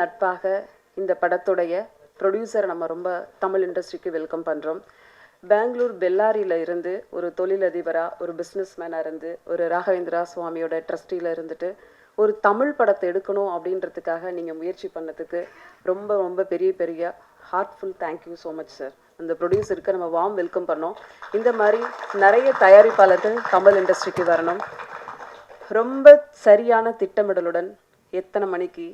நட்பாக இந்த படத்துடைய ப்ரொடியூசரை நம்ம ரொம்ப தமிழ் இண்டஸ்ட்ரிக்கு வெல்கம் பண்ணுறோம். பெங்களூர் பெல்லாரியில் இருந்து ஒரு தொழிலதிபராக, ஒரு பிஸ்னஸ்மேனாக இருந்து, ஒரு ராகவேந்திரா சுவாமியோட ட்ரஸ்டியில் இருந்துட்டு ஒரு தமிழ் படத்தை எடுக்கணும் அப்படின்றதுக்காக நீங்கள் முயற்சி பண்ணதுக்கு ரொம்ப ரொம்ப பெரிய பெரிய heartful thank you so much sir. அந்த ப்ரொடியூசருக்கு நம்ம வார்ம் வெல்கம் பண்ணோம். இந்த மாதிரி நிறைய தயாரிப்பாளர்கள் தமிழ் இண்டஸ்ட்ரிக்கு வரணும். ரொம்ப சரியான திட்டமிடலுடன் எத்தனை மணிக்கு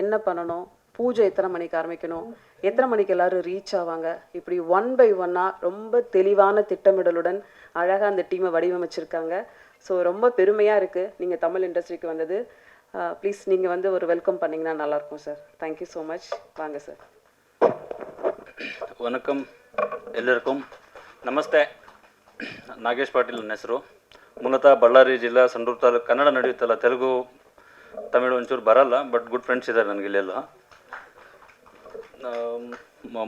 என்ன பண்ணணும், பூஜை எத்தனை மணிக்கு ஆரம்பிக்கணும், எத்தனை மணிக்கு எல்லாரும் ரீச் ஆவாங்க, இப்படி 1 by 1 ரொம்ப தெளிவான திட்டமிடலுடன் அழகாக அந்த டீமை வடிவமைச்சிருக்காங்க. ஸோ ரொம்ப பெருமையாக இருக்குது நீங்கள் தமிழ் இண்டஸ்ட்ரிக்கு வந்தது. ப்ளீஸ் நீங்கள் வந்து ஒரு வெல்கம் பண்ணிங்கன்னா நல்லாயிருக்கும் சார். Thank you so much. வாங்க சார். வணக்கம் ಎಲ್ಲರಿಗೂ ನಮಸ್ತೆ. ನಾಗೇಶ್ ಪಾಟೀಲ್ ನನ್ನ ಹೆಸರು. ಮೂಲತಃ ಬಳ್ಳಾರಿ ಜಿಲ್ಲಾ ಸಂಡೂರು ತಾಲೂಕು. ಕನ್ನಡ ನಡೆಯುತ್ತಲ್ಲ, ತೆಲುಗು ತಮಿಳು ಒಂಚೂರು ಬರಲ್ಲ, ಬಟ್ ಗುಡ್ ಫ್ರೆಂಡ್ಸ್ ಇದ್ದಾರೆ ನನಗೆ ಇಲ್ಲೆಲ್ಲ.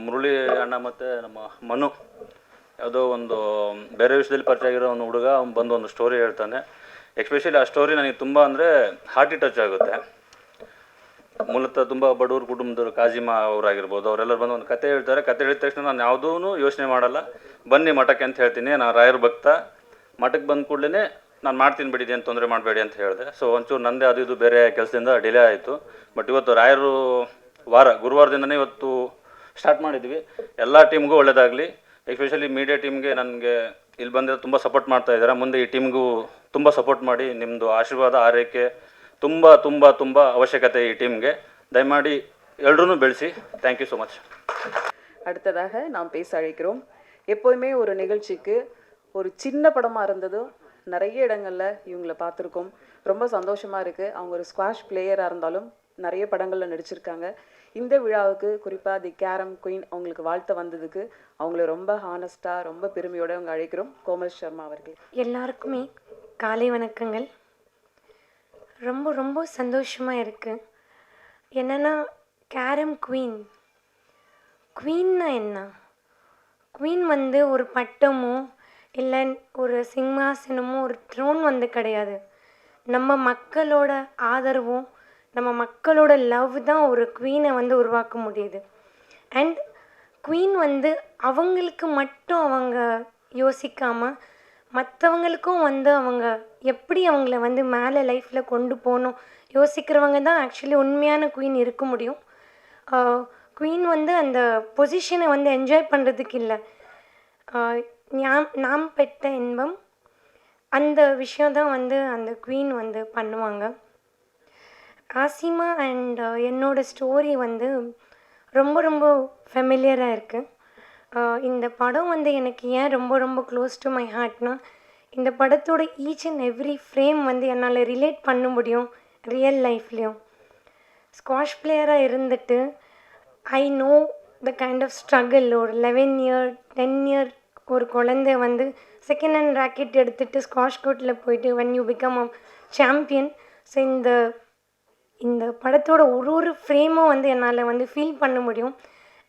ಮುರಳಿ ಅಣ್ಣ ಮತ್ತು ನಮ್ಮ ಮನು ಯಾವುದೋ ಒಂದು ಬೇರೆ ವಿಷಯದಲ್ಲಿ ಪರಿಚಯ ಆಗಿರೋ ಒಂದು ಹುಡುಗ, ಅವ್ನು ಬಂದು ಒಂದು ಸ್ಟೋರಿ ಹೇಳ್ತಾನೆ. ಎಸ್ಪೆಷಲಿ ಆ ಸ್ಟೋರಿ ನನಗೆ ತುಂಬ ಅಂದರೆ ಹಾರ್ಟಿ ಟಚ್ ಆಗುತ್ತೆ. ಮೂಲತಃ ತುಂಬ ಬಡವ್ರ ಕುಟುಂಬದವರು, ಕಾಜಿಮಾ ಅವರಾಗಿರ್ಬೋದು, ಅವರೆಲ್ಲರೂ ಬಂದು ಒಂದು ಕತೆ ಹೇಳ್ತಾರೆ. ಕತೆ ಹೇಳಿದ ತಕ್ಷಣ ನಾನು ಯಾವುದೂ ಯೋಚನೆ ಮಾಡಲ್ಲ, ಬನ್ನಿ ಮಠಕ್ಕೆ ಅಂತ ಹೇಳ್ತೀನಿ. ನಾನು ರಾಯರ ಭಕ್ತ, ಮಠಕ್ಕೆ ಬಂದ ಕೂಡಲೇ ನಾನು ಮಾಡ್ತೀನಿ ಬಿಡಿ, ಏನು ತೊಂದರೆ ಮಾಡಬೇಡಿ ಅಂತ ಹೇಳಿದೆ. ಸೊ ಒಂಚೂರು ನಂದೇ ಅದು ಇದು ಬೇರೆ ಕೆಲಸದಿಂದ ಡಿಲೇ ಆಯಿತು. ಬಟ್ ಇವತ್ತು ರಾಯರು ಗುರುವಾರದಿಂದನೇ ಇವತ್ತು ಸ್ಟಾರ್ಟ್ ಮಾಡಿದ್ವಿ. ಎಲ್ಲ ಟೀಮ್ಗೂ ಒಳ್ಳೆಯದಾಗಲಿ. ಎಸ್ಪೆಷಲಿ ಮೀಡಿಯಾ ಟೀಮ್ಗೆ ನನಗೆ ಇಲ್ಲಿ ಬಂದಿರೋ ತುಂಬ ಸಪೋರ್ಟ್ ಮಾಡ್ತಾ ಇದ್ದಾರೆ. ಮುಂದೆ ಈ ಟೀಮ್ಗೂ ತುಂಬ ಸಪೋರ್ಟ್ ಮಾಡಿ, ನಿಮ್ಮದು ಆಶೀರ್ವಾದ ಆರೈಕೆ ತುಂಬ ತುಂಬ ತುಂಬ ಅವಶ್ಯಕತೆ ಈ டீம்ಗೆ. தயமாடி எல்லோரும் பெல்சி. Thank you so much. அடுத்ததாக நாம் பேச அழைக்கிறோம். எப்போதுமே ஒரு நிகழ்ச்சிக்கு ஒரு சின்ன படமாக இருந்ததும் நிறைய இடங்களில் இவங்களை பார்த்துருக்கோம். ரொம்ப சந்தோஷமாக இருக்குது. அவங்க ஒரு ஸ்குவாஷ் பிளேயராக இருந்தாலும் நிறைய படங்களில் நடிச்சிருக்காங்க. இந்த விழாவுக்கு குறிப்பாக தி கேரம் குயின் அவங்களுக்கு வாழ்த்த வந்ததுக்கு அவங்கள ரொம்ப ஹானஸ்ட்டாக ரொம்ப பெருமையோடு அவங்க அழைக்கிறோம். கோமல் சர்மா அவர்கள். எல்லாருக்குமே காலை வணக்கங்கள். ரொம்ப ரொம்ப சந்தோஷமாக இருக்குது. என்னென்னா, கேரம் குவீன்னா என்ன? குவீன் வந்து ஒரு பட்டமோ இல்லை ஒரு சிம்மாசனமோ ஒரு த்ரோன் வந்து கிடையாது. நம்ம மக்களோட ஆதரவும் நம்ம மக்களோட லவ் தான் ஒரு குவீனை வந்து உருவாக்க முடியுது. அண்ட் குவீன் வந்து அவங்களுக்கு மட்டும் அவங்க யோசிக்காமல் மற்றவங்களுக்கும் வந்து அவங்க எப்படி அவங்கள வந்து மேலே லைஃப்பில் கொண்டு போகணும் யோசிக்கிறவங்க தான் ஆக்சுவலி உண்மையான குவீன் இருக்க முடியும். குவீன் வந்து அந்த பொசிஷனை வந்து என்ஜாய் பண்ணுறதுக்கு இல்லை, நாம் பெற்ற இன்பம், அந்த விஷயம் தான் வந்து அந்த குவீன் வந்து பண்ணுவாங்க. ஆசிமா அண்ட் என்னோடய ஸ்டோரி வந்து ரொம்ப ரொம்ப ஃபெமிலியராக இருக்குது. இந்த படம் வந்து எனக்கு ஏன் ரொம்ப ரொம்ப க்ளோஸ் டு மை ஹார்ட்னா, இந்த படத்தோட ஈச் அண்ட் எவ்ரி ஃப்ரேம் வந்து என்னால் ரிலேட் பண்ண முடியும் ரியல் லைஃப்லேயும். ஸ்குவாஷ் பிளேயராக இருந்துட்டு I know the kind of struggle. ஒரு 11 இயர் 10 இயர் ஒரு குழந்தை வந்து செகண்ட் ஹேண்ட் ராக்கெட் எடுத்துகிட்டு ஸ்குவாஷ் கோர்ட்டில் போயிட்டு when you become a champion. So இந்த படத்தோட ஒரு ஃப்ரேமும் வந்து என்னால் வந்து ஃபீல் பண்ண முடியும்.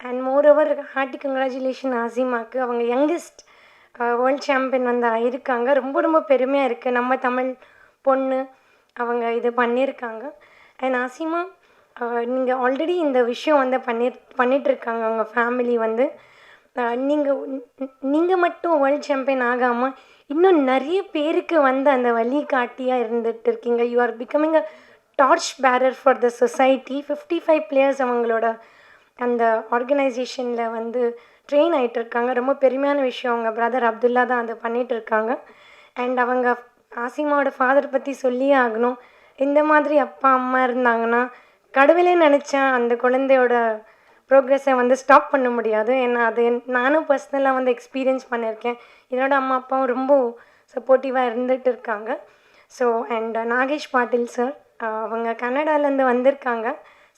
அண்ட் மோரோவர் ஹார்ட்டி கங்க்ராச்சுலேஷன் ஆசிமாவுக்கு. அவங்க யங்கஸ்ட் வேர்ல்ட் சாம்பியன் வந்து ஆயிருக்காங்க. ரொம்ப ரொம்ப பெருமையாக இருக்குது. நம்ம தமிழ் பொண்ணு அவங்க இது பண்ணியிருக்காங்க. அண்ட் ஆசிமா, நீங்கள் ஆல்ரெடி இந்த விஷயம் வந்து பண்ணிகிட்ருக்காங்க. அவங்க ஃபேமிலி வந்து நீங்கள் மட்டும் வேர்ல்ட் சாம்பியன் ஆகாமல் இன்னும் நிறைய பேருக்கு வந்து அந்த வழிகாட்டியாக இருந்துகிட்டு இருக்கீங்க. You are becoming a torch bearer for the society. 55 players அவங்களோட அந்த ஆர்கனைசேஷனில் வந்து ட்ரெயின் ஆகிட்டுருக்காங்க. ரொம்ப பெருமையான விஷயம். அவங்க பிரதர் அப்துல்லா தான் அதை பண்ணிகிட்ருக்காங்க. அண்ட் அவங்க ஆசிமாவோட ஃபாதர் பற்றி சொல்லியே ஆகணும். இந்த மாதிரி அப்பா அம்மா இருந்தாங்கன்னா கடவுளே நினச்சா அந்த குழந்தையோட ப்ரோக்ரெஸை வந்து ஸ்டாப் பண்ண முடியாது. ஏன்னா அது நானும் பர்சனலாக வந்து எக்ஸ்பீரியன்ஸ் பண்ணியிருக்கேன். என்னோடய அம்மா அப்பாவும் ரொம்ப சப்போர்ட்டிவாக இருந்துகிட்டு இருக்காங்க. So and Nagesh bottle sir, அவங்க கன்னடாலேருந்து வந்திருக்காங்க.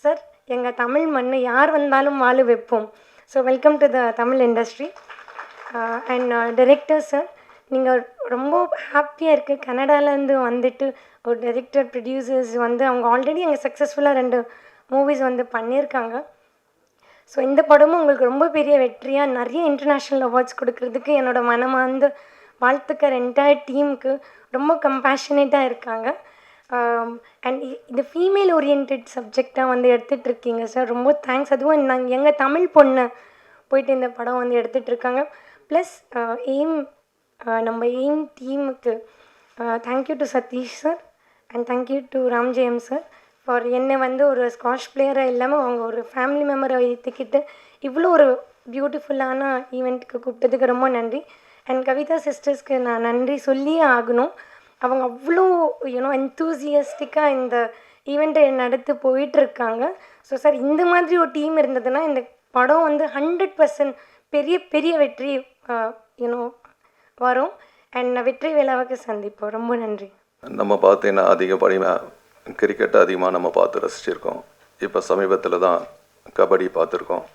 சார், எங்கள் தமிழ் மண் யார் வந்தாலும் வாழ வைப்போம். So welcome to the Tamil industry. And director sir, நீங்கள் ரொம்ப ஹாப்பியாக இருக்குது. கன்னடாலேருந்து வந்துட்டு ஒரு டைரக்டர் ப்ரொடியூசர்ஸ் வந்து அவங்க ஆல்ரெடி அங்கே சக்ஸஸ்ஃபுல்லாக 2 மூவிஸ் வந்து பண்ணியிருக்காங்க. ஸோ இந்த படமும் உங்களுக்கு ரொம்ப பெரிய வெற்றியாக நிறைய இன்டர்நேஷ்னல் அவார்ட்ஸ் கொடுக்கறதுக்கு என்னோடய மனமார்ந்த வாழ்த்துக்கிற என்டையர் டீமுக்கு. ரொம்ப கம்பேஷனேட்டாக இருக்காங்க. அண்ட் இது ஃபீமேல் ஓரியன்ட் சப்ஜெக்டாக வந்து எடுத்துகிட்டு இருக்கீங்க சார், ரொம்ப தேங்க்ஸ். அதுவும் நாங்கள் எங்கள் தமிழ் பொண்ணு போயிட்டு இந்த படம் வந்து எடுத்துகிட்டு இருக்காங்க. ப்ளஸ் எய்ம் நம்ம எய்ம் டீமுக்கு thank you to Satish sir and thank you to Ramjayam sir for என்னை வந்து ஒரு ஸ்காஷ் பிளேயராக இல்லாமல் அவங்க ஒரு ஃபேமிலி மெம்பரை வைத்துக்கிட்டு இவ்வளோ ஒரு பியூட்டிஃபுல்லான ஈவெண்ட்டுக்கு கூப்பிட்டதுக்கு ரொம்ப நன்றி. அண்ட் கவிதா சிஸ்டர்ஸ்க்கு நான் நன்றி சொல்லியே ஆகணும். அவங்க அவ்வளோ என்தூசியஸ்டிக்காக இந்த ஈவெண்ட்டை நடத்தி போயிட்டுருக்காங்க. ஸோ சார், இந்த மாதிரி ஒரு டீம் இருந்ததுன்னா இந்த படம் வந்து 100% பெரிய பெரிய வெற்றி வரும். அண்ட் வெற்றி விழாவுக்கு சந்திப்போம். ரொம்ப நன்றி. நம்ம பார்த்தீங்கன்னா அதிகப்படியாக கிரிக்கெட்டை அதிகமாக நம்ம பார்த்து ரசிச்சிருக்கோம். இப்போ சமீபத்தில் தான் கபடி பார்த்துருக்கோம்.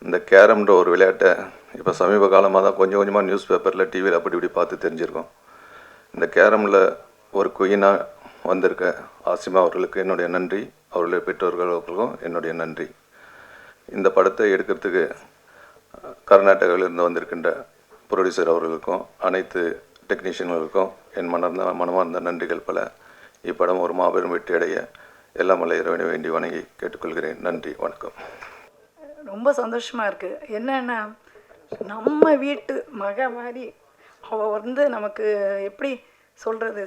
இந்த கேரம்ன்ற ஒரு விளையாட்டை இப்போ சமீப காலமாக தான் கொஞ்சம் கொஞ்சமாக நியூஸ் பேப்பரில் டிவியில் அப்படி இப்படி பார்த்து தெரிஞ்சிருக்கோம். இந்த கேரமில் ஒரு குயினாக வந்திருக்க ஆசிமா அவர்களுக்கு என்னுடைய நன்றி, அவர்களுடைய பெற்றோர்களுக்கும் என்னுடைய நன்றி. இந்த படத்தை எடுக்கிறதுக்கு கர்நாடகாவிலிருந்து வந்திருக்கின்ற ப்ரொடியூசர் அவர்களுக்கும் அனைத்து டெக்னீஷியன்களுக்கும் என் மனமார்ந்த நன்றிகள் பல. இப்படம் ஒரு மாபெரும் வெற்றி அடைய எல்லாம் வல்ல இறைவனை வேண்டி வணங்கி கேட்டுக்கொள்கிறேன். நன்றி, வணக்கம். ரொம்ப சந்தோஷமாக இருக்குது. என்னென்னா நம்ம வீட்டு மக மாதிரி அவள் வந்து நமக்கு எப்படி சொல்கிறது,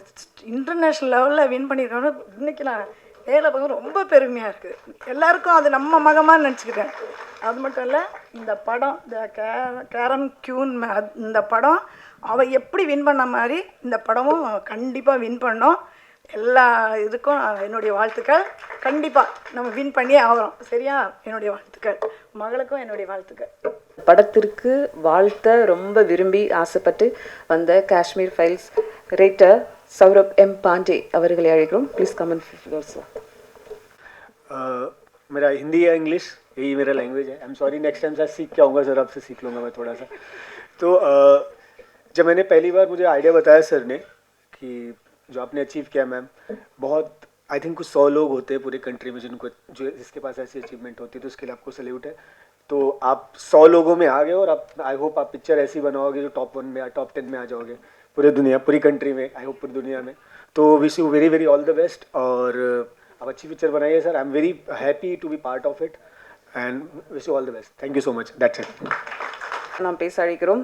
இன்டர்நேஷ்னல் லெவலில் வின் பண்ணியிருக்காங்க. இன்றைக்கி நான் வேலை பார்க்க ரொம்ப பெருமையாக இருக்குது. எல்லாருக்கும் அது நம்ம மகமாக நினச்சிக்கிட்டேன். அது மட்டும் இல்லை, இந்த படம் கேரம் கியூன் இந்த படம் அவள் எப்படி வின் பண்ண மாதிரி இந்த படமும் கண்டிப்பாக வின் பண்ணோம். எல்லா இதுக்கும் என்னுடைய வாழ்த்துக்கள். கண்டிப்பாக நம்ம வின் பண்ணியே ஆகிறோம். சரியா? என்னுடைய வாழ்த்துக்கள். மகளுக்கும் என்னுடைய வாழ்த்துக்கள். படத்திற்கு வாழ்த்த ரொம்ப விரும்பி ஆசைப்பட்டு வந்த Kashmir files writer Saurabh M Pandey அவர்களை அழைக்கிறோம். Please comment sir. मेरा हिंदी या इंग्लिश यही मेरा लैंग्वेज है. I am sorry, next time sir सीख के आऊँगा सर, आपसे सीख लूँगा मैं थोड़ा सा. तो जब मैंने पहली बार मुझे आइडिया बताया सर ने कि जो आपने अचीव किया मैम, बहुत आई थिंक कुछ 100 लोग होते हैं पूरे कंट्री में जिसके पास ऐसी अचीवमेंट होती है, तो उसके लिए आपको सल्यूट है. तो आप 100 लोगों में आ गए और आप आई होप आप पिक्चर ऐसी बनाओगे जो टॉप 1 में टॉप 10 में आ जाओगे पूरी कंट्री में. आई होप पूरी दुनिया में. तो wish you very very all the best और आप अच्छी पिक्चर बनाइए sir. I am very happy to be part of it and wish you all the best. Thank you so much. That's it. நாம் பேச அழைக்கிறோம்.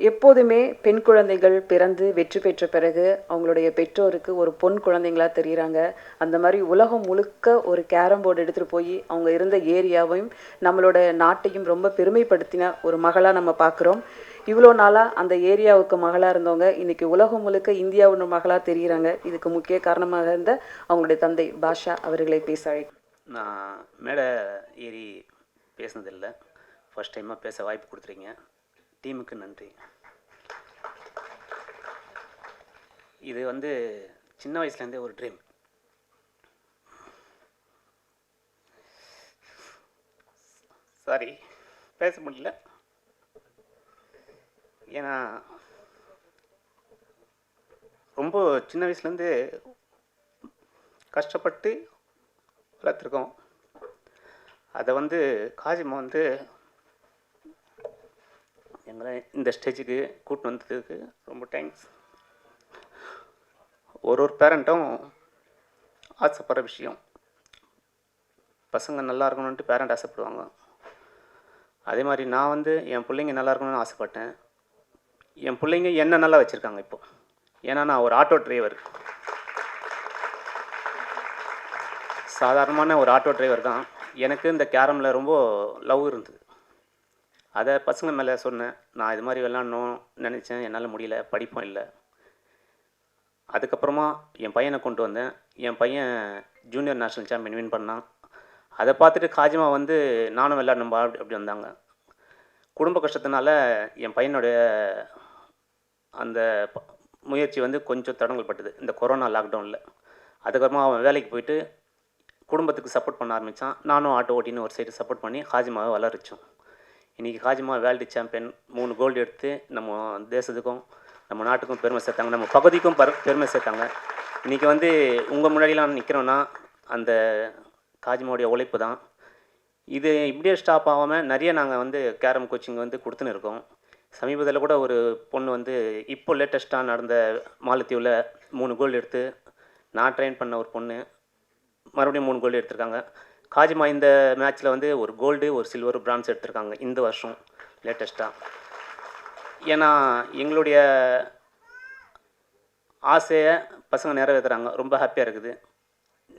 எப்போதுமே பெண் குழந்தைகள் பிறந்து வெற்றி பெற்ற பிறகு அவங்களுடைய பெற்றோருக்கு ஒரு பொன் குழந்தைங்களா தெரியுறாங்க. அந்த மாதிரி உலகம் முழுக்க ஒரு கேரம் போர்டு எடுத்துகிட்டு போய் அவங்க இருந்த ஏரியாவையும் நம்மளோட நாட்டையும் ரொம்ப பெருமைப்படுத்தின ஒரு மகளாக நம்ம பார்க்குறோம். இவ்வளோ நாளாக அந்த ஏரியாவுக்கு மகளாக இருந்தவங்க இன்றைக்கி உலகம் முழுக்க இந்தியாவோட மகளாக தெரியுறாங்க. இதுக்கு முக்கிய காரணமாக இருந்த அவங்களுடைய தந்தை பாஷா அவர்களை பேச அழைக்கிறோம். நான் மேடை ஏறி பேசினதில்லை, ஃபஸ்ட் டைமாக பேச வாய்ப்பு கொடுத்துருங்க. டீமுக்கு நன்றி. இது வந்து சின்ன வயசுலேருந்தே ஒரு ட்ரீம். சாரி, பேச முடியல. ஏன்னா ரொம்ப சின்ன வயசுலேருந்து கஷ்டப்பட்டு வளர்த்துருக்கோம். அதை வந்து காஜிமா வந்து எங்களை இந்த ஸ்டேஜுக்கு கூப்பிட்டு வந்ததுக்கு ரொம்ப தேங்க்ஸ். ஒரு பேரண்ட்டும் ஆசைப்படுற விஷயம், பசங்க நல்லா இருக்கணுன்ட்டு பேரண்ட் ஆசைப்படுவாங்க. அதே மாதிரி நான் வந்து என் பிள்ளைங்க நல்லா இருக்கணும்னு ஆசைப்பட்டேன். என் பிள்ளைங்க என்ன நல்லா வச்சுருக்காங்க இப்போ. ஏன்னா நான் ஒரு ஆட்டோ டிரைவர், சாதாரணமான ஒரு ஆட்டோ டிரைவர் தான். எனக்கு இந்த கேரமில் ரொம்ப லவ் இருந்தது. அதை பசங்க மேலே சொன்னேன். நான் இது மாதிரி விளாட்ணும் நினச்சேன், என்னால் முடியல, படிப்பும் இல்லை. அதுக்கப்புறமா என் பையனை கொண்டு வந்தேன். என் பையன் ஜூனியர் நேஷ்னல் சாம்பியன் வின் பண்ணான். அதை பார்த்துட்டு காஜிமா வந்து நானும் விளையாடணும்பா அப்படி வந்தாங்க. குடும்ப கஷ்டத்தினால என் பையனுடைய அந்த முயற்சி வந்து கொஞ்சம் தடங்கல் பட்டது இந்த கொரோனா லாக்டவுனில். அதுக்கப்புறமா அவன் வேலைக்கு போயிட்டு குடும்பத்துக்கு சப்போர்ட் பண்ண ஆரம்பித்தான். நானும் ஆட்டோ ஓட்டின்னு ஒரு சைடு சப்போர்ட் பண்ணி காஜிமாவை வளர்ச்சோம். இன்றைக்கி காஜிமா வேர்ல்டு சாம்பியன், 3 கோல்டு எடுத்து நம்ம தேசத்துக்கும் நம்ம நாட்டுக்கும் பெருமை சேர்த்தாங்க, நம்ம பகுதிக்கும் பெருமை சேர்த்தாங்க. இன்றைக்கி வந்து உங்கள் முன்னாடிலாம் நிற்கிறோன்னா அந்த காஜிமாவுடைய உழைப்பு தான். இது இப்படியே ஸ்டாப் ஆகாமல் நிறைய நாங்கள் வந்து கேரம் கோச்சிங் வந்து கொடுத்துன்னு இருக்கோம். சமீபத்தில் கூட ஒரு பொண்ணு வந்து இப்போ லேட்டஸ்ட்டாக நடந்த மாலத்தீவில் 3 கோல்டு எடுத்து நான் ட்ரெயின் பண்ண ஒரு பொண்ணு மறுபடியும் 3 கோல்டு எடுத்திருக்காங்க. காஜிமா இந்த மேட்ச்சில் வந்து ஒரு கோல்டு, ஒரு சில்வர், பிரான்ஸ் எடுத்திருக்காங்க இந்த வருஷம் லேட்டஸ்ட்டாக. ஏன்னா எங்களுடைய ஆசையை பசங்க நிறைவேற்றுறாங்க. ரொம்ப ஹாப்பியாக இருக்குது.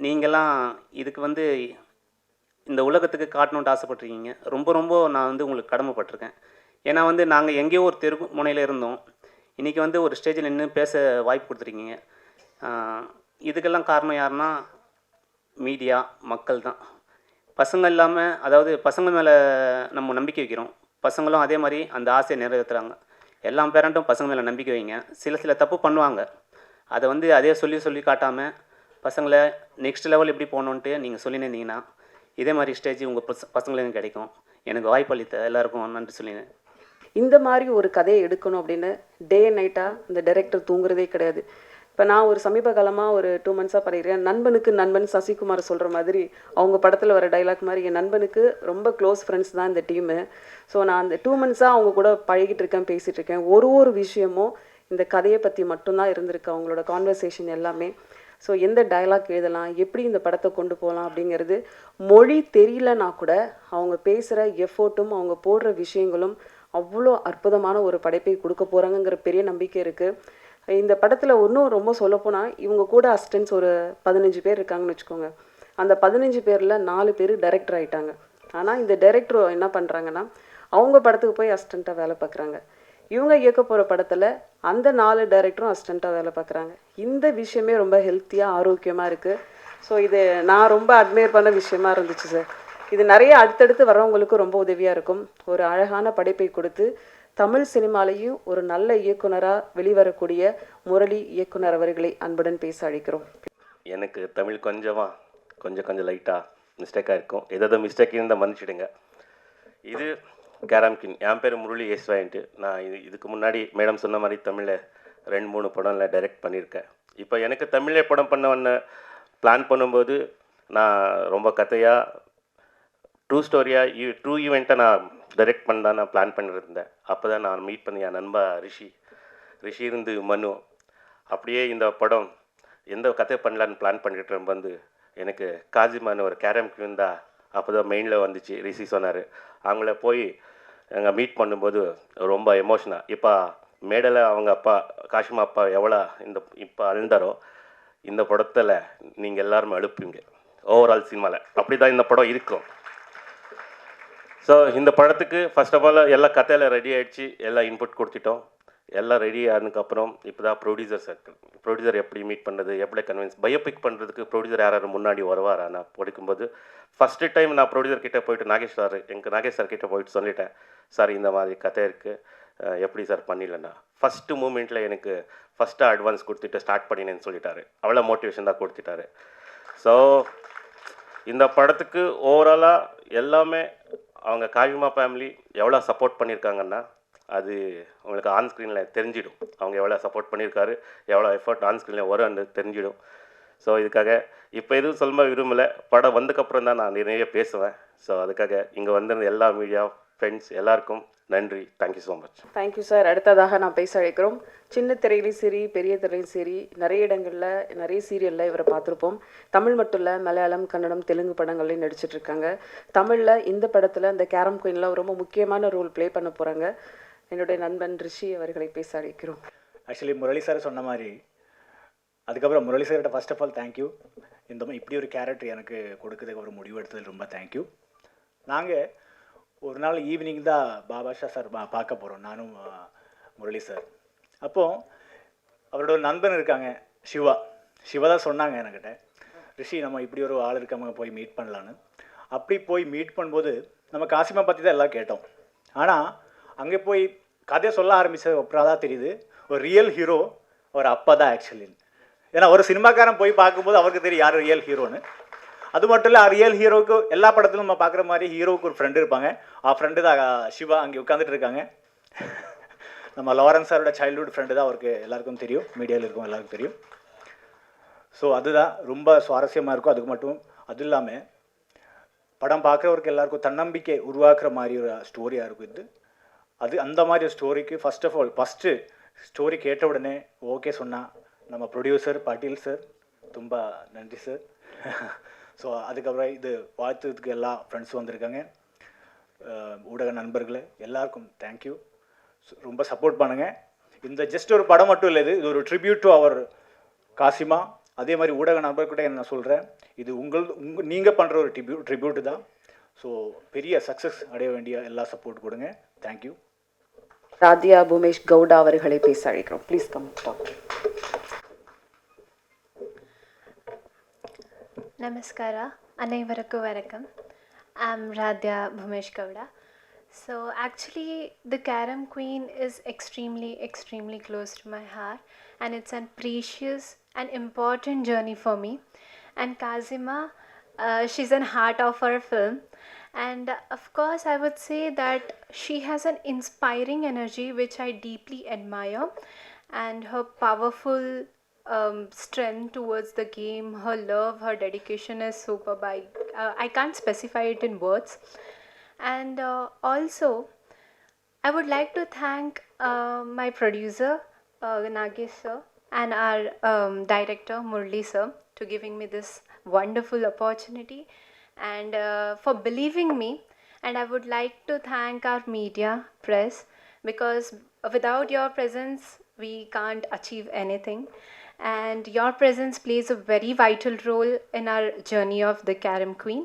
நீங்கள்லாம் இதுக்கு வந்து இந்த உலகத்துக்கு காட்டணுன்ட்டு ஆசைப்பட்ருக்கீங்க. ரொம்ப ரொம்ப நான் வந்து உங்களுக்கு கடமைப்பட்டிருக்கேன். ஏன்னா வந்து நாங்கள் எங்கேயோ ஒரு தெரு முனையில் இருந்தோம். இன்றைக்கி வந்து ஒரு ஸ்டேஜில் நின்று பேச வாய்ப்பு கொடுத்துருக்கீங்க. இதுக்கெல்லாம் காரணம் யாருன்னா மீடியா, மக்கள் தான். பசங்க இல்லாமல், அதாவது பசங்க மேலே நம்ம நம்பிக்கை வைக்கிறோம், பசங்களும் அதே மாதிரி அந்த ஆசையை நிறைவேற்றுறாங்க. எல்லா பேரண்ட்டும் பசங்க மேலே நம்பிக்கை வைங்க. சில தப்பு பண்ணுவாங்க, அதை வந்து அதே சொல்லி காட்டாமல் பசங்களை நெக்ஸ்ட் லெவல் எப்படி போகணுன்ட்டு நீங்கள் சொல்லின்னு இருந்தீங்கன்னா இதே மாதிரி ஸ்டேஜ் உங்கள் பசங்களுக்கு கிடைக்கும். எனக்கு வாய்ப்பு அளித்த எல்லாருக்கும் நன்றி சொல்லினேன். இந்த மாதிரி ஒரு கதையை எடுக்கணும் அப்படின்னு டே நைட்டாக இந்த டைரக்டர் தூங்குறதே கிடையாது. இப்போ நான் ஒரு சமீப காலமாக ஒரு 2 மந்த்ஸாக பண்ணியிருக்கேன். நண்பனுக்கு நண்பன் சசிகுமார் சொல்கிற மாதிரி அவங்க படத்தில் வர டைலாக் மாதிரி என் நண்பனுக்கு ரொம்ப க்ளோஸ் ஃப்ரெண்ட்ஸ் தான் இந்த டீமு. ஸோ நான் அந்த 2 மந்த்ஸாக அவங்க கூட பழகிட்டு இருக்கேன், பேசிகிட்டு இருக்கேன். ஒரு விஷயமும் இந்த கதையை பற்றி மட்டும்தான் இருந்திருக்கு, அவங்களோட கான்வர்சேஷன் எல்லாமே. ஸோ எந்த டைலாக் எழுதலாம், எப்படி இந்த படத்தை கொண்டு போகலாம் அப்படிங்கிறது மொழி தெரியலனா கூட அவங்க பேசுகிற எஃபோர்ட்டும் அவங்க போடுற விஷயங்களும் அவ்வளோ அற்புதமான ஒரு படைப்பை கொடுக்க போகிறாங்கங்கிற பெரிய நம்பிக்கை இருக்குது. இந்த படத்தில் இன்னும் ரொம்ப சொல்லப்போனால் இவங்க கூட அசிஸ்டன்ஸ் ஒரு 15 பேர் இருக்காங்கன்னு வச்சுக்கோங்க. அந்த 15 பேரில் 4 பேர் டைரக்டர் ஆகிட்டாங்க. ஆனால் இந்த டைரக்டர் என்ன பண்ணுறாங்கன்னா அவங்க படத்துக்கு போய் அசிஸ்டண்ட்டாக வேலை பார்க்குறாங்க. இவங்க இயக்க போகிற படத்தில் அந்த 4 டைரக்டரும் அசிஸ்டண்ட்டாக வேலை பார்க்குறாங்க. இந்த விஷயமே ரொம்ப ஹெல்த்தியாக ஆரோக்கியமாக இருக்குது. ஸோ இது நான் ரொம்ப அட்மையர் பண்ண விஷயமா இருந்துச்சு சார். இது நிறைய அடுத்தடுத்து வரவங்களுக்கும் ரொம்ப உதவியாக இருக்கும். ஒரு அழகான படைப்பை கொடுத்து தமிழ் சினிமாலையும் ஒரு நல்ல இயக்குனராக வெளிவரக்கூடிய முரளி இயக்குனர் அவர்களை அன்புடன் பேச அழைக்கிறோம். எனக்கு தமிழ் கொஞ்சம் லைட்டாக மிஸ்டேக்காக இருக்கும். ஏதாவது மிஸ்டேக் இருந்தால் மன்னிச்சிடுங்க. இது கேரம் கிங். என் பேர் முரளி எஸ்வாயின்ட்டு. நான் இதுக்கு முன்னாடி மேடம் சொன்ன மாதிரி தமிழில் 2-3 படம்ல டைரக்ட் பண்ணியிருக்கேன். இப்போ எனக்கு தமிழே படம் பண்ண பிளான் பண்ணும்போது நான் ரொம்ப கதையாக ட்ரூ ஈவெண்ட்டை நான் டைரக்ட் பண்ண நான் பிளான் பண்ணியிருந்தேன். அப்போ தான் நான் மீட் பண்ணி என் நண்பா ரிஷி இருந்து மனு. அப்படியே இந்த படம் எந்த கதை பண்ணலான்னு பிளான் பண்ணிட்டு வந்து எனக்கு காஜிமான்னு ஒரு கேரம் கியூன் தான் அப்போ தான் மெயினில் வந்துச்சு. ரிஷி சொன்னார். அவங்கள போய் அங்கே மீட் பண்ணும்போது ரொம்ப எமோஷனாக, இப்போ மேடலை அவங்க அப்பா காஷிமா அப்பா எவ்வளோ இப்போ அழுந்தாரோ இந்த படத்தில் நீங்கள் எல்லாருமே அழுப்பீங்க ஓவரால் சினிமாவில். அப்படி தான் இந்த படம் இருக்கும். ஸோ இந்த படத்துக்கு ஃபர்ஸ்ட் ஆஃப் ஆல் எல்லா கதையில் ரெடி ஆகிடுச்சு, எல்லாம் இன்புட் கொடுத்துட்டோம். எல்லாம் ரெடி ஆனதுக்கப்புறம் இப்போ தான் ப்ரொடியூசர் எப்படி மீட் பண்ணுறது, எப்படி கன்வின்ஸ் பயோபிக் பண்ணுறதுக்கு ப்ரொடியூசர் யாரும் முன்னாடி வருவாரா. நான் படிக்கும்போது ஃபஸ்ட்டு டைம் நான் ப்ரொடியூசர் கிட்டே போயிட்டு நாகேஷ் சார் கிட்டே போயிட்டு சொல்லிட்டேன், சார் இந்த மாதிரி கதை இருக்குது, எப்படி சார் பண்ணிடலண்ணா. ஃபஸ்ட்டு மூமெண்ட்டில் எனக்கு ஃபஸ்ட்டு அட்வான்ஸ் கொடுத்துட்டு ஸ்டார்ட் பண்ணினேன்னு சொல்லிட்டாரு. அவ்வளோ மோட்டிவேஷன் தான் கொடுத்துட்டாரு. ஸோ இந்த படத்துக்கு ஓவராலாக எல்லாமே அவங்க காவிமா ஃபேமிலி எவ்வளோ சப்போர்ட் பண்ணியிருக்காங்கன்னா அது உங்களுக்கு ஆன் ஸ்க்ரீனில் தெரிஞ்சிடும். அவங்க எவ்வளோ சப்போர்ட் பண்ணியிருக்காரு, எவ்வளோ எஃபர்ட் ஆன் ஸ்க்ரீனில் வரும்னு தெரிஞ்சிடும். ஸோ இதுக்காக இப்போ எதுவும் சொல்ல விரும்பலை. படம் வந்ததுக்கப்புறம் தான் நான் நிறைய பேசுவேன். ஸோ அதுக்காக இங்கே வந்திருந்த எல்லா மீடியா ஃப்ரெண்ட்ஸ் எல்லாருக்கும் நன்றி. Thank you so much. Thank you sir. அடுத்ததாக நான் பேச அழைக்கிறோம். சின்ன திரையிலையும் சரி, பெரிய திரையிலும் சரி, நிறைய இடங்களில் நிறைய சீரியலில் இவரை பார்த்துருப்போம். தமிழ் மட்டும் இல்லை, மலையாளம், கன்னடம், தெலுங்கு படங்கள்லையும் நடிச்சிட்டு இருக்காங்க. தமிழில் இந்த படத்தில் இந்த கேரம் குயினில் ரொம்ப முக்கியமான ரோல் ப்ளே பண்ண போகிறாங்க. என்னுடைய நண்பன் ரிஷி அவர்களை பேச அழைக்கிறோம். ஆக்சுவலி முரளி சார் சொன்ன மாதிரி அதுக்கப்புறம் முரளி சார்கிட்ட ஃபர்ஸ்ட் ஆஃப் ஆல் தேங்க்யூ. இப்படி ஒரு கேரக்டர் எனக்கு கொடுக்கறதுக்கு ஒரு முடிவு எடுத்தது ரொம்ப தேங்க்யூ. நாங்கள் ஒரு நாள் ஈவினிங் தான் பாபாஷா சார் பார்க்க போகிறோம், நானும் முரளி சார். அப்போது அவரோட ஒரு நண்பன் இருக்காங்க சிவா தான் சொன்னாங்க என்கிட்ட, ரிஷி நம்ம இப்படி ஒரு ஆள் இருக்காம போய் மீட் பண்ணலான்னு. அப்படி போய் மீட் பண்ணும்போது நம்ம காசிமா பற்றி தான் எல்லாம் கேட்டோம். ஆனால் அங்கே போய் கதையை சொல்ல ஆரம்பித்தது அப்புறம் தான் தெரியுது ஒரு ரியல் ஹீரோ ஒரு அப்பா தான் ஆக்சுவலி. ஏன்னா ஒரு சினிமாக்காரன் போய் பார்க்கும்போது அவருக்கு தெரியும் யார் ரியல் ஹீரோன்னு. அது மட்டும் இல்லை, ரியல் ஹீரோவுக்கு எல்லா படத்திலும் நம்ம பார்க்குற மாதிரி ஹீரோவுக்கு ஒரு ஃப்ரெண்டு இருப்பாங்க. ஃப்ரெண்டு தான் சிவா அங்கே உட்காந்துட்டு இருக்காங்க. நம்ம லாரன்ஸ் சாரோட சைல்ட்ஹுட் ஃப்ரெண்டு தான் அவருக்கு எல்லாருக்கும் தெரியும், மீடியாவில் இருக்கும் எல்லாருக்கும் தெரியும். ஸோ அதுதான் ரொம்ப சுவாரஸ்யமாக இருக்கும். அது இல்லாமல் படம் பார்க்குறவருக்கு எல்லாருக்கும் தன்னம்பிக்கை உருவாக்குற மாதிரி ஒரு ஸ்டோரியாக இருக்கும் இது. அந்த மாதிரி ஸ்டோரிக்கு ஃபஸ்ட்டு ஸ்டோரி கேட்ட உடனே ஓகே சொன்னால் நம்ம ப்ரொடியூசர் பாட்டீல் சார், ತುಂಬ நன்றி சார். ஸோ அதுக்கப்புறம் இது வாழ்த்துறதுக்கு எல்லா ஃப்ரெண்ட்ஸும் வந்திருக்காங்க. ஊடக நண்பர்களே எல்லாருக்கும் தேங்க்யூ. ரொம்ப சப்போர்ட் பண்ணுங்கள். இந்த ஜஸ்ட் ஒரு படம் மட்டும் இல்லை, இது ஒரு ட்ரிபியூட் டு அவர் காசிமா. அதே மாதிரி ஊடக நண்பர்கிட்ட நான் சொல்கிறேன், இது நீங்கள் பண்ணுற ஒரு ட்ரிபியூட்டு தான். ஸோ பெரிய சக்ஸஸ் அடைய வேண்டிய எல்லா சப்போர்ட் கொடுங்க. தேங்க்யூ. ராதியா பூமேஷ் கவுடா அவர்களை பேச அழைக்கிறோம். Please come talk. Namaskara, Anaivarakku Varakkam. I'm Radhya Bhumesh Gowda. So actually the Carom Queen is extremely close to my heart, and it's a precious and important journey for me. And Kazima, she's an heart of our film, and of course I would say that she has an inspiring energy which I deeply admire, and her powerful strength towards the game, her love, her dedication is superb. I can't specify it in words. And also I would like to thank my producer Nagesh sir and our director Murli sir to giving me this wonderful opportunity and for believing me. And I would like to thank our media press, because without your presence we can't achieve anything, and your presence plays a very vital role in our journey of the Carom Queen.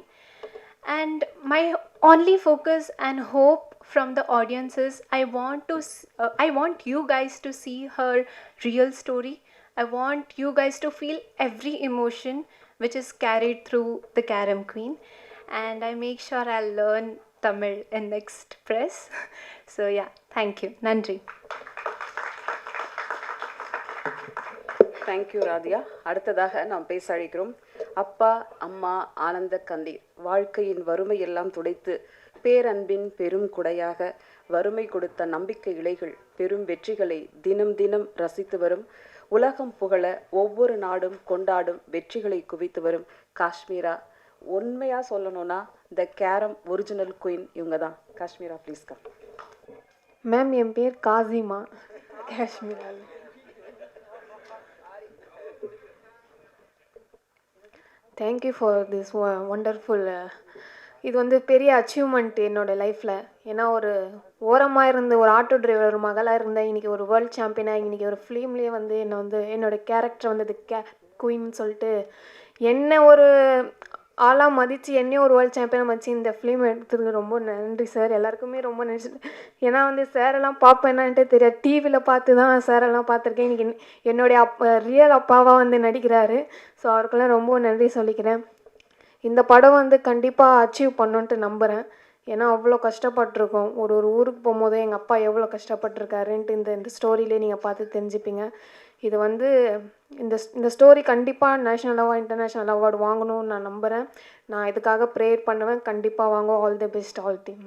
And my only focus and hope from the audience is I want you guys to see her real story. I want you guys to feel every emotion which is carried through the Carom Queen, and I make sure I'll learn Tamil in next press. So yeah, thank you. Nandri. Thank you Radhiya. அடுத்ததாக நாம் பேச அழைக்கிறோம் அப்பா அம்மா ஆனந்த கண்ணீர். வாழ்க்கையின் வறுமையெல்லாம் துடைத்து பேரன்பின் பெரும் குடையாக வறுமை கொடுத்த நம்பிக்கை இலைகள் பெரும் வெற்றிகளை தினம் தினம் ரசித்து வரும், உலகம் புகழ ஒவ்வொரு நாடும் கொண்டாடும் வெற்றிகளை குவித்து வரும் காஷ்மீரா. உண்மையாக சொல்லணும்னா த கேரம் ஒரிஜினல் குயின் இவங்க தான். Kashmira please come. மேம், என் பேர் காசிமா, காஷ்மீராவில். Thank you for this wonderful. இது வந்து பெரிய அச்சீவ்மெண்ட் என்னோடய லைஃப்பில். ஏன்னா ஒரு ஓரமாக இருந்து ஒரு ஆட்டோ டிரைவர் ஒரு மகளாக இருந்தேன், இன்றைக்கி ஒரு வேர்ல்டு சாம்பியனாக இன்றைக்கி ஒரு ஃபிலிம்லேயே வந்து என்னை வந்து என்னோடய கேரக்டர் வந்து குயின்னு சொல்லிட்டு என்ன ஒரு ஆளாக மதித்து என்னையும் ஒரு வேர்ல்டு சாம்பியனாக மதித்து இந்த ஃபிலிம் எடுத்ததுக்கு ரொம்ப நன்றி சார். எல்லாருக்குமே ரொம்ப நன்றி. ஏன்னா வந்து சாரெல்லாம் பார்ப்பேன்னான்ட்டே தெரியாது, டிவியில் பார்த்து தான் சாரெல்லாம் பார்த்துருக்கேன். இன்றைக்கி என்னுடைய ரியல் அப்பாவாக வந்து நடிக்கிறாரு. ஸோ அவருக்கெல்லாம் ரொம்ப நன்றி சொல்லிக்கிறேன். இந்த படம் வந்து கண்டிப்பாக அச்சீவ் பண்ணணுன்ட்டு நம்புகிறேன். ஏன்னா அவ்வளோ கஷ்டப்பட்டிருக்கோம். ஒரு ஊருக்கு போகும்போது எங்கள் அப்பா எவ்வளோ கஷ்டப்பட்டிருக்காருன்ட்டு இந்த ஸ்டோரியிலே நீங்கள் பார்த்து தெரிஞ்சுப்பீங்க. இது வந்து இந்த ஸ்டோரி கண்டிப்பாக நேஷ்னல் அவார்டு இன்டர்நேஷ்னல் அவார்டு வாங்கணும்னு நான் நம்புகிறேன். நான் இதுக்காக ப்ரேயர் பண்ணுவேன். கண்டிப்பாக வாங்குவோம். All the best all team.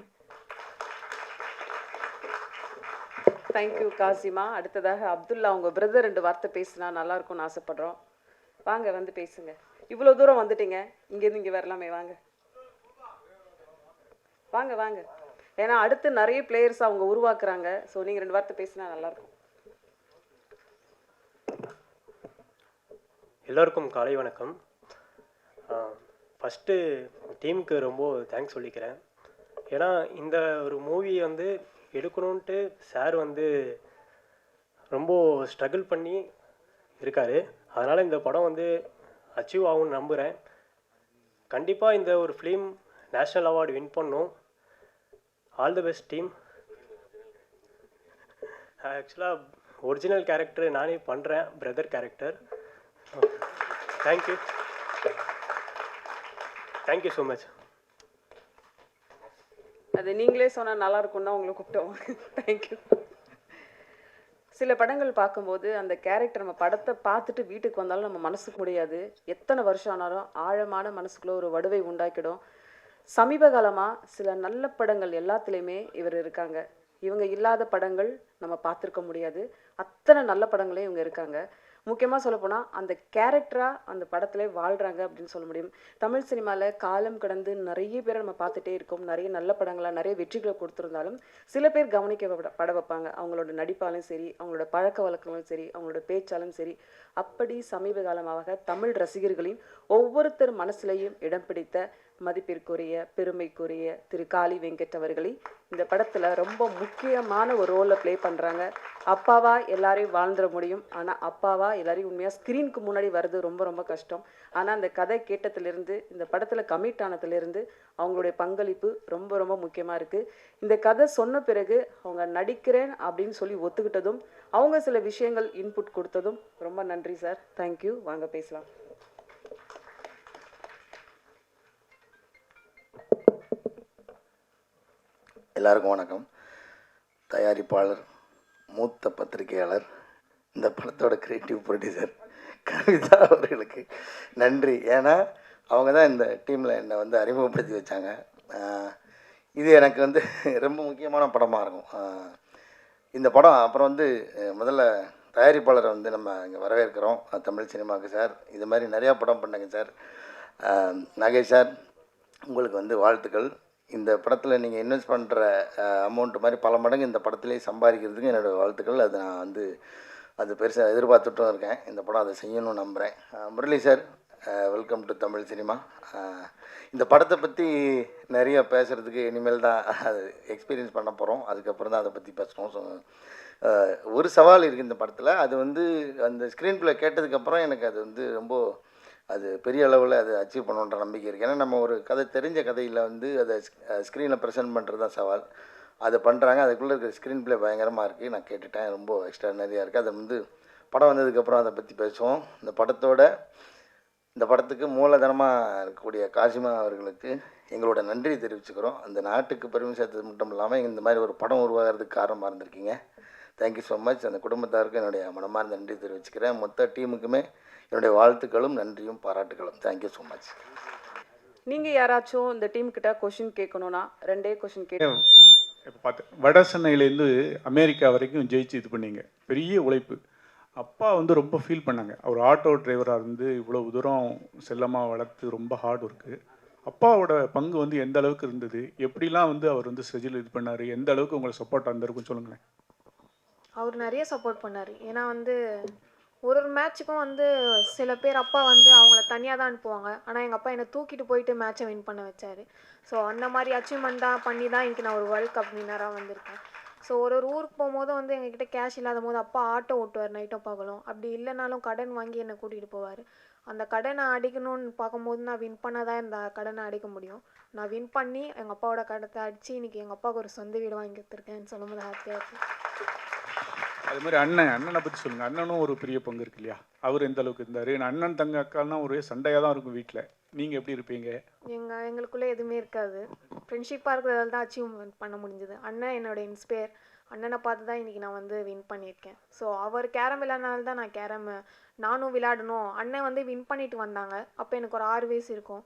Thank you Kasima. அடுத்ததாக அப்துல்லா, உங்கள் பிரதர் 2 வார்த்தை பேசினா நல்லாயிருக்கும்னு ஆசைப்பட்றோம். வாங்க வந்து பேசுங்க. இவ்வளோ தூரம் வந்துட்டீங்க, இங்கேருந்து இங்கே வரலாமே, வாங்க வாங்க வாங்க. ஏன்னா அடுத்து நிறைய பிளேயர்ஸ் அவங்க உருவாக்குறாங்க. ஸோ நீங்கள் 2 வார்த்தை பேசினா நல்லாயிருக்கும். எல்லோருக்கும் காலை வணக்கம். ஃபஸ்ட்டு டீமுக்கு ரொம்ப தேங்க்ஸ் சொல்லிக்கிறேன். ஏன்னா இந்த ஒரு மூவி வந்து எடுக்கணுன்ட்டு சார் வந்து ரொம்ப ஸ்ட்ரகிள் பண்ணி இருக்கார். அதனால் இந்த படம் வந்து அச்சீவ் ஆகும்னு நம்புகிறேன். கண்டிப்பாக இந்த ஒரு ஃபிலிம் நேஷ்னல் அவார்டு வின் பண்ணும். All the best team. ஆக்சுவலாக ஒரிஜினல் கேரக்டர் நானே பண்ணுறேன், brother character. Thank you so much. அது நீங்களே சொன்னால் நல்லாயிருக்கும் தான் உங்களை கூப்பிட்டோம். தேங்க்யூ. சில படங்கள் பார்க்கும்போது அந்த கேரக்டர் நம்ம படத்தை பார்த்துட்டு வீட்டுக்கு வந்தாலும் நம்ம மனசுக்கு முடியாது. எத்தனை வருஷம் ஆனாலும் ஆழமான மனசுக்குள்ளே ஒரு வடுவை உண்டாக்கிடும். சமீப காலமாக சில நல்ல படங்கள் எல்லாத்துலேயுமே இவர் இருக்காங்க. இவங்க இல்லாத படங்கள் நம்ம பார்த்துருக்க முடியாது. அத்தனை நல்ல படங்களே இவங்க இருக்காங்க. முக்கியமாக சொல்லப்போனால் அந்த கேரக்டராக அந்த படத்துல வாழ்கிறாங்க அப்படின்னு சொல்ல முடியும். தமிழ் சினிமாவில் காலம் கடந்து நிறைய பேரை நம்ம பார்த்துட்டே இருக்கோம். நிறைய நல்ல படங்களாக நிறைய வெற்றிகளை கொடுத்துருந்தாலும் சில பேர் பட வைப்பாங்க. அவங்களோட நடிப்பாலும் சரி, அவங்களோட பழக்க வழக்கங்களும் சரி, அவங்களோட பேச்சாலும் சரி. அப்படி சமீப காலமாக தமிழ் ரசிகர்களின் ஒவ்வொருத்தர் மனசுலையும் இடம் பிடித்த மதிப்பிற்குரிய பெருமைக்குரிய திரு காளி வெங்கட் அவர்களை இந்த படத்தில் ரொம்ப முக்கியமான ஒரு ரோலை ப்ளே பண்ணுறாங்க. அப்பாவா எல்லாரையும் வாழ்ந்துட முடியும், ஆனால் அப்பாவா எல்லாரையும் உண்மையாக ஸ்க்ரீனுக்கு முன்னாடி வர்றது ரொம்ப ரொம்ப கஷ்டம். ஆனால் அந்த கதை கேட்டதுலேருந்து இந்த படத்தில் கமிட் ஆனதுலேருந்து அவங்களுடைய பங்களிப்பு ரொம்ப ரொம்ப முக்கியமாக இருக்குது. இந்த கதை சொன்ன பிறகு அவங்க நடிக்கிறேன் அப்படின்னு சொல்லி ஒத்துக்கிட்டதும், அவங்க சில விஷயங்கள் இன்புட் கொடுத்ததும் ரொம்ப நன்றி சார். தேங்க்யூ. வாங்க பேசலாம். எல்லாருக்கும் வணக்கம். தயாரிப்பாளர், மூத்த பத்திரிகையாளர், இந்த படத்தோட கிரியேட்டிவ் ப்ரொடியூசர் கவிதா அவர்களுக்கு நன்றி. ஏன்னா அவங்க தான் இந்த டீமில் என்னை வந்து அறிமுகப்படுத்தி வச்சாங்க. இது எனக்கு வந்து ரொம்ப முக்கியமான படமாக இருக்கும் இந்த படம். அப்புறம் வந்து முதல்ல தயாரிப்பாளரை வந்து நம்ம இங்கே வரவேற்கிறோம் தமிழ் சினிமாவுக்கு. சார், இது மாதிரி நிறையா படம் பண்ணாங்க சார். நாகேஷ் சார், உங்களுக்கு வந்து வாழ்த்துக்கள். இந்த படத்தில் நீங்கள் இன்வெஸ்ட் பண்ணுற அமௌண்ட் மாதிரி பல மடங்கு இந்த படத்துலேயே சம்பாதிக்கிறதுக்கு என்னோடய வாழ்த்துக்கள். அது நான் வந்து அது பெருசாக எதிர்பார்த்துட்டும் இருக்கேன். இந்த படம் அதை செய்யணும்னு நம்புகிறேன். Murali sir, welcome to Tamil cinema. இந்த படத்தை பற்றி நிறைய பேசுகிறதுக்கு இனிமேல் தான் அது எக்ஸ்பீரியன்ஸ் பண்ண போகிறோம். அதுக்கப்புறம் தான் அதை பற்றி பேசுகிறோம். ஸோ ஒரு சவால் இருக்குது இந்த படத்தில். அது வந்து அந்த ஸ்க்ரீன் ப்ளே கேட்டதுக்கப்புறம் எனக்கு அது வந்து ரொம்ப அது பெரிய அளவில் அதை அச்சீவ் பண்ணுன்ற நம்பிக்கை இருக்குது. ஏன்னா நம்ம ஒரு கதை தெரிஞ்ச கதையில் வந்து அதை ஸ்க்ரீனில் ப்ரெசென்ட் பண்ணுறது தான் சவால். அதை பண்ணுறாங்க. அதுக்குள்ளே இருக்கிற ஸ்க்ரீன் ப்ளே பயங்கரமாக இருக்குது. நான் கேட்டுட்டேன், ரொம்ப எக்ஸ்ட்ரானரியாக இருக்குது. அதை வந்து படம் வந்ததுக்கப்புறம் அதை பற்றி பேசுவோம். இந்த படத்துக்கு மூலதனமாக இருக்கக்கூடிய காசிமா அவர்களுக்கு எங்களோட நன்றி தெரிவிச்சுக்கிறோம். அந்த நாட்டுக்கு பெருமை சேர்த்தது மட்டும் இல்லாமல் இந்த மாதிரி ஒரு படம் உருவாகிறதுக்கு காரணமாக இருந்திருக்கீங்க. Thank you so much. அந்த குடும்பத்தாருக்கு என்னுடைய மனமார்ந்த நன்றி தெரிவிச்சுக்கிறேன். மொத்த டீமுக்குமே என்னுடைய வாழ்த்துக்களும் நன்றியும் பாராட்டுகளும். Thank you so much. நீங்கள் யாராச்சும் இந்த டீம் கிட்ட கொஷின் கேட்கணுன்னா 2 கொஷின் கேட்கணும். இப்போ பார்த்து வட சென்னையிலேருந்து அமெரிக்கா வரைக்கும் ஜெயிச்சு இது பண்ணீங்க. பெரிய உழைப்பு. அப்பா வந்து ரொம்ப ஃபீல் பண்ணாங்க. அவர் ஆட்டோ டிரைவராக இருந்து இவ்வளோ தூரம் செல்லமாக வளர்த்து ரொம்ப ஹார்ட் ஒர்க்கு. அப்பாவோட பங்கு வந்து எந்த அளவுக்கு இருந்தது? எப்படிலாம் வந்து அவர் வந்து ஸ்கெட்யூல் இது பண்ணார்? எந்த அளவுக்கு உங்களை சப்போர்ட்டாக இருந்திருக்கும் சொல்லுங்களேன். அவர் நிறைய சப்போர்ட் பண்ணார். ஏன்னா வந்து ஒரு மேட்ச்சுக்கும் வந்து சில பேர் அப்பா வந்து அவங்கள தனியாக தான் அனுப்புவாங்க. ஆனால் எங்கள் அப்பா என்னை தூக்கிட்டு போயிட்டு மேட்ச்சை வின் பண்ண வச்சார். ஸோ அந்த மாதிரி அச்சீவ்மெண்ட் தான் பண்ணி தான் இன்றைக்கி நான் ஒரு வேர்ல்ட் கப் வின்னராக வந்திருக்கேன். ஸோ ஒரு ஊருக்கு போகும்போது வந்து எங்ககிட்ட கேஷ் இல்லாத போது அப்பா ஆட்டோ ஓட்டுவார் நைட்டும் பகலும். அப்படி இல்லைனாலும் கடன் வாங்கி என்னை கூட்டிகிட்டு போவார். அந்த கடனை அடிக்கணும்னு பார்க்கும்போது நான் வின் பண்ண தான் இந்த கடனை அடிக்க முடியும். நான் வின் பண்ணி எங்கள் அப்பாவோட கடத்தை அடித்து இன்றைக்கி எங்கள் அப்பாவுக்கு ஒரு சொந்த வீடு வாங்கி கொடுத்துருக்கேன்னு சொல்லும்போது ஹாப்பியாக இருக்குது. அது மாதிரி அண்ணனை பற்றி சொல்லுங்கள். அண்ணனும் ஒரு பெரிய பங்கு இருக்கு இல்லையா? அவர் எந்த அளவுக்கு இருந்தார்? அண்ணன் தங்க அக்கால்னா ஒரே சண்டையாக தான் இருக்கும் வீட்டில். நீங்கள் எப்படி இருப்பீங்க? எங்களுக்குள்ளே எதுவுமே இருக்காது. ஃப்ரெண்ட்ஷிப்பாக இருக்கிறதால தான் அச்சீவ்மெண்ட் பண்ண முடிஞ்சது. அண்ணன் என்னோடய இன்ஸ்பயர். அண்ணனை பார்த்து தான் இன்றைக்கி நான் வந்து வின் பண்ணியிருக்கேன். ஸோ அவர் கேரம் விளையாடினால தான் நான் நானும் விளையாடணும். அண்ணன் வந்து வின் பண்ணிட்டு வந்தாங்க. அப்போ எனக்கு ஒரு 6 வயசு இருக்கும்.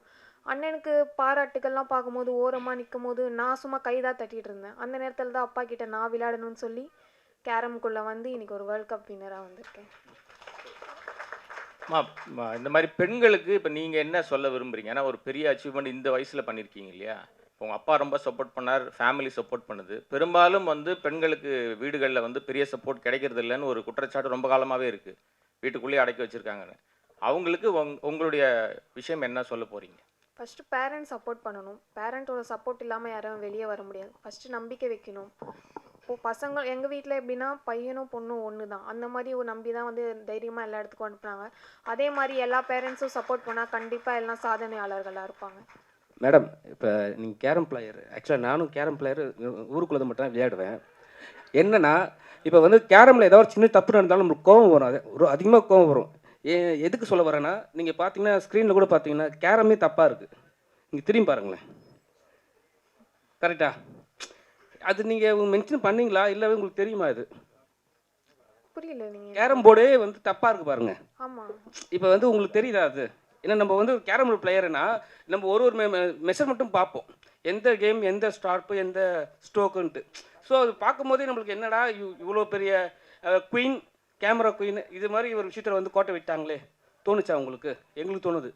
அண்ணனுக்கு பாராட்டுக்கள்லாம் பார்க்கும்போது ஓரமாக நிற்கும் போது நான் சும்மா கைதான் தட்டிகிட்டு இருந்தேன். அந்த நேரத்தில் தான் அப்பா கிட்ட நான் விளையாடணும்னு சொல்லி கேரம்குள்ளே வந்து இன்றைக்கி ஒரு வேர்ல்ட் கப் வின்னராக வந்திருக்கேன். இந்த மாதிரி பெண்களுக்கு இப்போ நீங்கள் என்ன சொல்ல விரும்புகிறீங்க? ஏன்னா ஒரு பெரிய அச்சீவ்மெண்ட் இந்த வயசில் பண்ணியிருக்கீங்க இல்லையா? உங்கள் அப்பா ரொம்ப சப்போர்ட் பண்ணார், ஃபேமிலி சப்போர்ட் பண்ணுது. பெரும்பாலும் வந்து பெண்களுக்கு வீடுகளில் வந்து பெரிய சப்போர்ட் கிடைக்கிறது இல்லைன்னு ஒரு குற்றச்சாட்டு ரொம்ப காலமாகவே இருக்குது. வீட்டுக்குள்ளேயே அடக்கி வச்சுருக்காங்கன்னு. அவங்களுக்கு உங்களுடைய விஷயம் என்ன சொல்ல போகிறீங்க? ஃபஸ்ட்டு பேரண்ட்ஸ் சப்போர்ட் பண்ணணும். பேரண்ட்டோட சப்போர்ட் இல்லாமல் யாரும் வெளியே வர முடியாது. ஃபஸ்ட்டு நம்பிக்கை வைக்கணும். இப்போது பசங்க எங்கள் வீட்டில் எப்படின்னா பையனும் பொண்ணும் ஒன்று தான். அந்த மாதிரி ஒரு நம்பி தான் வந்து தைரியமாக எல்லா இடத்துக்கும் அனுப்புனாங்க. அதே மாதிரி எல்லா பேரண்ட்ஸும் சப்போர்ட் பண்ணால் கண்டிப்பாக எல்லாம் சாதனையாளர்களாக இருப்பாங்க. மேடம், இப்போ நீங்கள் கேரம் பிளேயர். ஆக்சுவலாக நானும் கேரம் பிளேயர். ஊருக்குள்ளே மட்டும் தான் விளையாடுவேன். என்னென்னா இப்போ வந்து கேரமில் ஏதாவது ஒரு சின்ன தப்பு நடந்தாலும் நம்மளுக்கு கோவம் வரும். அது ஒரு அதிகமாக கோவம் வரும். எதுக்கு சொல்ல வரேன்னா, நீங்கள் பார்த்தீங்கன்னா ஸ்க்ரீனில் கூட பார்த்தீங்கன்னா கேரமே தப்பாக இருக்குது. நீங்கள் திரும்பி பாருங்களேன். கரெக்டா? அது நீங்கள் மென்ஷன் பண்ணீங்களா இல்லை உங்களுக்கு தெரியுமா? இது புரியல. நீங்கள் கேரம் போர்டே வந்து தப்பாக இருக்குது பாருங்கள். ஆமாம். இப்போ வந்து உங்களுக்கு தெரியுதா அது? ஏன்னா நம்ம வந்து கேரம் பிளேயர்னா நம்ம ஒரு மெஷர்மெண்ட்டும் பார்ப்போம். எந்த கேம், எந்த ஸ்டார்ப்பு, எந்த ஸ்ட்ரோக்குன்ட்டு. ஸோ அது பார்க்கும்போதே நம்மளுக்கு என்னடா இவ்வளோ பெரிய குயின் கேமரா குயின் இது மாதிரி ஒரு விஷயத்தில் வந்து கோட்டை விட்டாங்களே தோணுச்சா உங்களுக்கு? எங்களுக்கு தோணுது.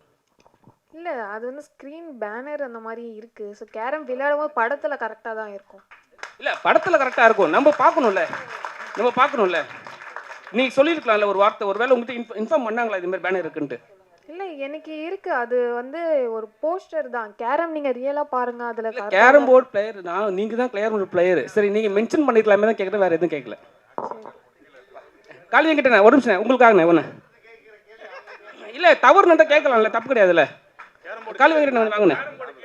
இல்லை, அது வந்து ஸ்க்ரீன் பேனர் அந்த மாதிரி இருக்குது. ஸோ கேரம் விளையாடும்போது படத்தில் கரெக்டாக தான் இருக்கும். இல்லை, படத்தில் கரெக்டாக இருக்கும். நம்ம பார்க்கணும்ல. நீ சொல்லியிருக்கலாம்ல ஒரு வார்த்தை, ஒரு வேளை உங்கள்கிட்ட இன்ஃபார்ம் பண்ணாங்களா இது மாதிரி பேனர் இருக்குன்ட்டு? இல்லை, எனக்கு இருக்குது. அது வந்து ஒரு போஸ்டர் தான். கேரம் நீங்கள் ரியலாக பாருங்கள், அதில் கேரம் போர்டு பிளேயர் நீங்கள் தான் கேரம் போர்டு பிளேயர். சரி, நீங்கள் மென்ஷன் பண்ணிக்கலாமே தான் கேட்குறேன், வேறு எதுவும் கேட்கல. காலையும் கேட்டேண்ணே, ஒரு நிமிஷம் உங்களுக்காகண்ணே ஒன்று. இல்லை, தவறு தான் கேட்கலாம்ல, தப்பு கிடையாதுல்ல. காலி வாங்கிட்டு வாங்கண்ணே.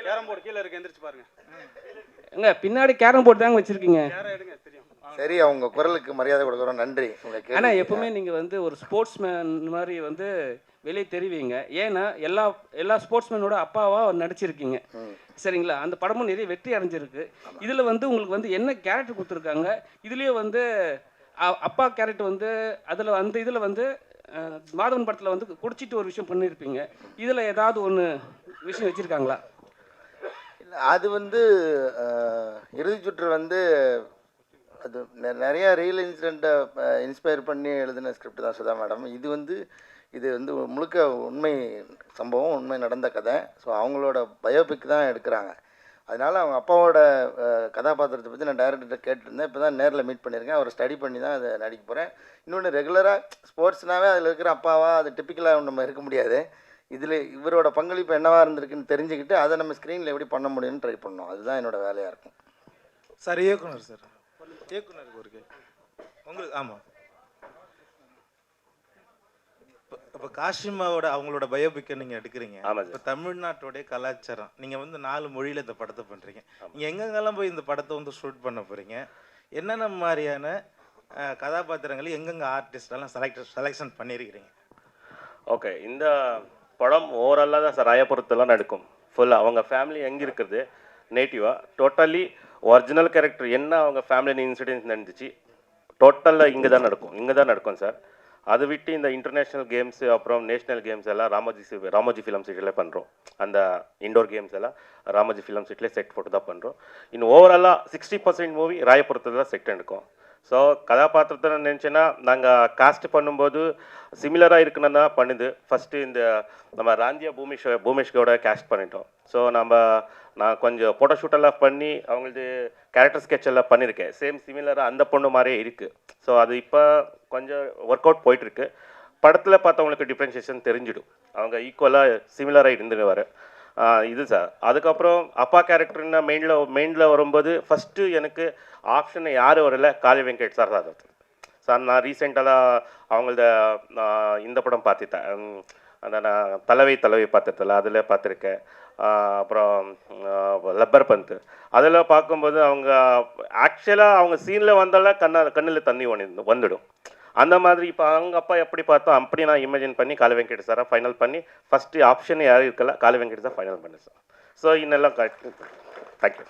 கேரம் போர்டு கீழே இருக்கு, எந்திரிச்சு பாருங்க. எங்க பின்னாடி கேரம் போர்டு தாங்க வச்சிருக்கீங்க. சரி, அவங்க குரலுக்கு மரியாதை கொடுக்குறோம், நன்றி. ஆனால் எப்பவுமே நீங்கள் வந்து ஒரு ஸ்போர்ட்ஸ்மேன் மாதிரி வந்து வெளியே தெரிவிங்க. ஏன்னா எல்லா ஸ்போர்ட்ஸ்மேனோட அப்பாவாக நடிச்சிருக்கீங்க, சரிங்களா? அந்த படமும் நிறைய வெற்றி அடைஞ்சிருக்கு. இதில் வந்து உங்களுக்கு வந்து என்ன கேரக்டர் கொடுத்துருக்காங்க? இதுலேயே வந்து அப்பா கேரக்டர் வந்து அதில் அந்த இதில் வந்து மாதவன் படத்தில் வந்து குடிச்சிட்டு ஒரு விஷயம் பண்ணியிருப்பீங்க. இதில் ஏதாவது ஒன்று விஷயம் வச்சுருக்காங்களா? இல்லை, அது வந்து இறுதி சுற்று வந்து அது நிறையா ரியல் இன்சிடெண்ட்டை இன்ஸ்பயர் பண்ணி எழுதின ஸ்கிரிப்ட் தான் சுதா மேடம். இது வந்து முழுக்க உண்மை சம்பவம், உண்மை நடந்த கதை. ஸோ அவங்களோட பயோபிக் தான் எடுக்கிறாங்க. அதனால் அவங்க அப்பாவோட கதாபாத்திரத்தை பற்றி நான் டைரக்டர்கிட்ட கேட்டிருந்தேன். இப்போ தான் நேரில் மீட் பண்ணியிருக்கேன். அவரை ஸ்டடி பண்ணி தான் அதை நடிக்க போகிறேன். இன்னொன்று, ரெகுலராக ஸ்போர்ட்ஸ்னாவே அதில் இருக்கிற அப்பாவா அது டிப்பிக்கலாக நம்ம இருக்க முடியாது. இதில் இவரோட பங்களிப்பு என்னவாக இருந்திருக்குன்னு தெரிஞ்சுக்கிட்டு அதை நம்ம ஸ்க்ரீனில் எப்படி பண்ண முடியும்னு ட்ரை பண்ணோம். அதுதான் என்னோட வேலையாக இருக்கும். சார், இயக்குனருக்கு ஒரு உங்களுக்கு ஆமாம். இப்போ காஷிமாவோட அவங்களோட பயோபிக்கை நீங்கள் எடுக்கிறீங்க. இப்போ தமிழ்நாட்டோடைய கலாச்சாரம் நீங்கள் வந்து 4 மொழியில் இந்த படத்தை பண்ணுறீங்க. நீங்கள் எங்கெங்கெல்லாம் போய் இந்த படத்தை வந்து ஷூட் பண்ண போகிறீங்க? என்னென்ன மாதிரியான கதாபாத்திரங்களை எங்கெங்கே ஆர்டிஸ்டெல்லாம் செலெக்ஷன் பண்ணியிருக்கிறீங்க? ஓகே, இந்த படம் ஓவராலாக தான் சார் ராயபுரத்தெல்லாம் நடக்கும். ஃபுல்லாக அவங்க ஃபேமிலி எங்கே இருக்குது நேட்டிவாக டோட்டலி ஒரிஜினல் கேரக்டர் என்ன அவங்க ஃபேமிலி இன்சிடென்ட்ஸ் நடந்துச்சு டோட்டலாக இங்கே தான் நடக்கும் சார். அதை விட்டு இந்த இன்டர்நேஷ்னல் கேம்ஸு அப்புறம் நேஷ்னல் கேம்ஸ் எல்லாம் ராமோஜி ஃபிலிம் சிட்டியில் பண்ணுறோம். அந்த இண்டோர் கேம்ஸ் எல்லாம் ராமோஜி ஃபிலிம் சிட்டிலே செட் போட்டு தான் பண்ணுறோம். இன்னும் ஓவராலாக 60% மூவி ராயபுரத்தில் தான் செட் எடுக்கும். ஸோ கதாபாத்திரத்தை நினச்சேன்னா நாங்கள் காஸ்ட் பண்ணும்போது சிமிலராக இருக்குன்னு தான் பண்ணுது. ஃபஸ்ட்டு இந்த நம்ம ராந்தியா பூமேஷ்கோட கேஸ்ட் பண்ணிட்டோம். ஸோ நான் கொஞ்சம் ஃபோட்டோஷூட்டெல்லாம் பண்ணி அவங்களது கேரக்டர் ஸ்கெட்ச் எல்லாம் பண்ணியிருக்கேன். சேம் சிமிலராக அந்த பொண்ணு மாதிரியே இருக்குது. ஸோ அது இப்போ கொஞ்சம் ஒர்க் அவுட் போயிட்டுருக்கு. படத்தில் பார்த்தவங்களுக்கு டிஃப்ரென்ஷியேஷன் தெரிஞ்சிடும். அவங்க ஈக்குவலாக சிமிலராக இருந்துன்னு வர இது சார். அதுக்கப்புறம் அப்பா கேரக்டர்னா மெயினில் வரும்போது ஃபஸ்ட்டு எனக்கு ஆப்ஷன் யார் வரல, காளி வெங்கட் சார் தான் சார். நான் ரீசெண்டாக அவங்களத இந்த படம் பார்த்துட்டேன், அந்த நான் தலைவை பார்த்ததில்ல, அதில் பார்த்துருக்கேன். அப்புறம் லப்பர் பந்த் அதில் பார்க்கும்போது அவங்க ஆக்சுவலாக அவங்க சீனில் வந்தால கண்ணில் தண்ணி வந்துடும். அந்த மாதிரி இப்போ அவங்க அப்பா எப்படி பார்த்தோம் அப்படி நான் இமேஜின் பண்ணி காளி வெங்கட் சாரை ஃபைனல் பண்ணி ஃபஸ்ட்டு ஆப்ஷன் யாரும் இருக்கல, காளி வெங்கட் சார் ஃபைனல் பண்ணேன் சார். ஸோ இன்னெல்லாம் தேங்க்யூ.